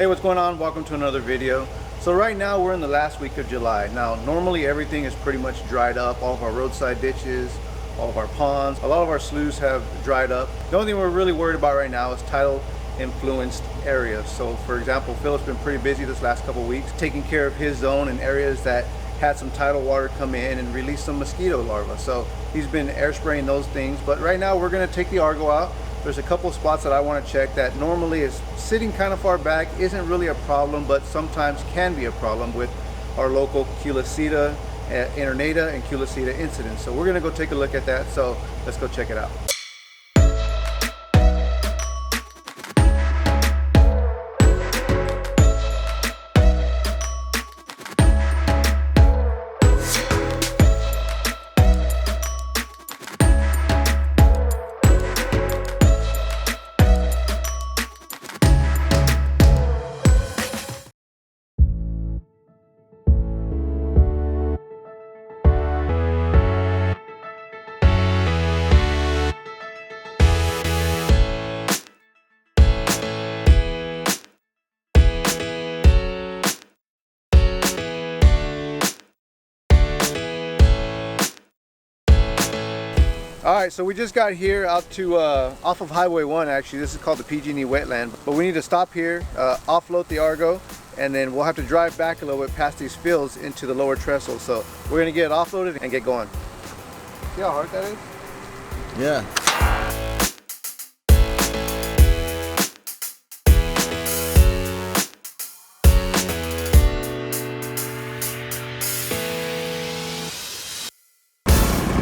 Hey, what's going on? Welcome to another video. So right now we're in the last week of July. Now normally everything is pretty much dried up. All of our roadside ditches, all of our ponds, a lot of our sloughs have dried up. The only thing we're really worried about right now is tidal influenced areas. So for example, Philip's been pretty busy this last couple weeks taking care of his zone in areas that had some tidal water come in and release some mosquito larvae. So he's been air spraying those things, but right now we're going to take the Argo out. There's a couple spots that I want to check that normally is sitting kind of far back, isn't really a problem, but sometimes can be a problem with our local Culicida internata and Culicida incidents. So we're going to go take a look at that. So let's go check it out. Alright, so we just got here out to off of Highway 1 actually. This is called the PG&E wetland, but we need to stop here, offload the Argo, and then we'll have to drive back a little bit past these fields into the lower trestle. So we're going to get it offloaded and get going. See how hard that is? Yeah.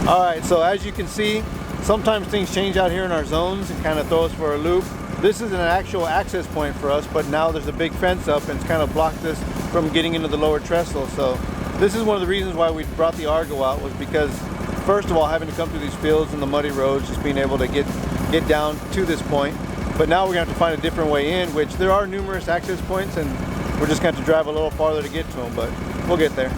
Alright, so as you can see, sometimes things change out here in our zones and kind of throw us for a loop. This is an actual access point for us, but now there's a big fence up and it's kind of blocked us from getting into the lower trestle. So this is one of the reasons why we brought the Argo out, was because first of all, having to come through these fields and the muddy roads, just being able to get down to this point. But now we're going to have to find a different way in, which there are numerous access points and we're just going to have to drive a little farther to get to them, but we'll get there.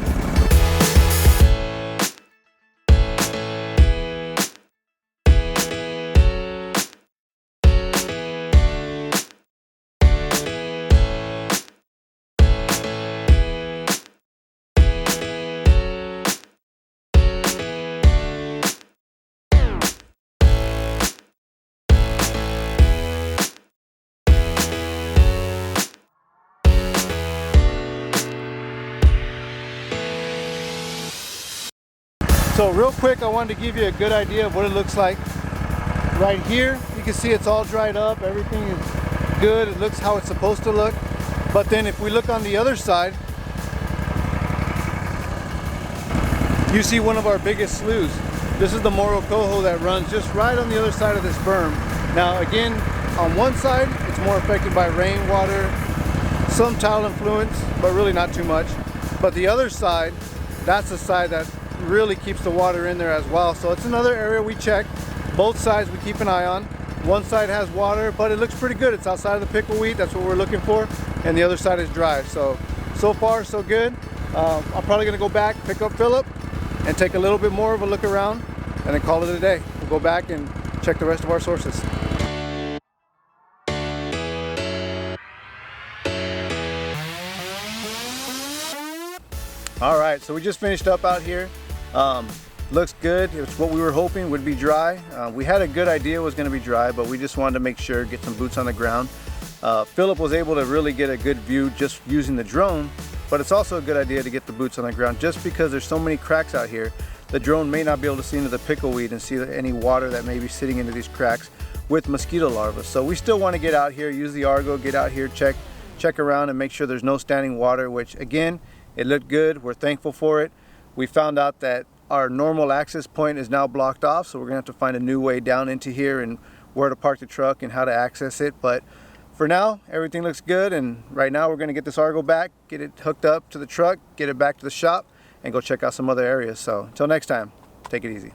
So real quick, I wanted to give you a good idea of what it looks like. Right here, you can see it's all dried up. Everything is good. It looks how it's supposed to look. But then if we look on the other side, you see one of our biggest sloughs. This is the Moro Coho that runs just right on the other side of this berm. Now again, on one side, it's more affected by rainwater, some tidal influence, but really not too much. But the other side, that's the side that really keeps the water in there as well. So it's another area we check. Both sides we keep an eye on. One side has water, but it looks pretty good. It's outside of the pickleweed, that's what we're looking for, and the other side is dry. So far so good. I'm probably gonna go back, pick up Philip, and take a little bit more of a look around, and then call it a day. We'll go back and check the rest of our sources. All right, so we just finished up out here. Looks good. It's what we were hoping would be dry. We had a good idea it was going to be dry, but we just wanted to make sure, get some boots on the ground. Philip was able to really get a good view just using the drone, but it's also a good idea to get the boots on the ground just because there's so many cracks out here. The drone may not be able to see into the pickleweed and see any water that may be sitting into these cracks with mosquito larvae. So we still want to get out here, use the Argo, get out here, check around and make sure there's no standing water, which again, it looked good. We're thankful for it. We found out that our normal access point is now blocked off, so we're gonna have to find a new way down into here and where to park the truck and how to access it. But for now, everything looks good, and right now we're gonna get this Argo back, get it hooked up to the truck, get it back to the shop, and go check out some other areas. So until next time, take it easy.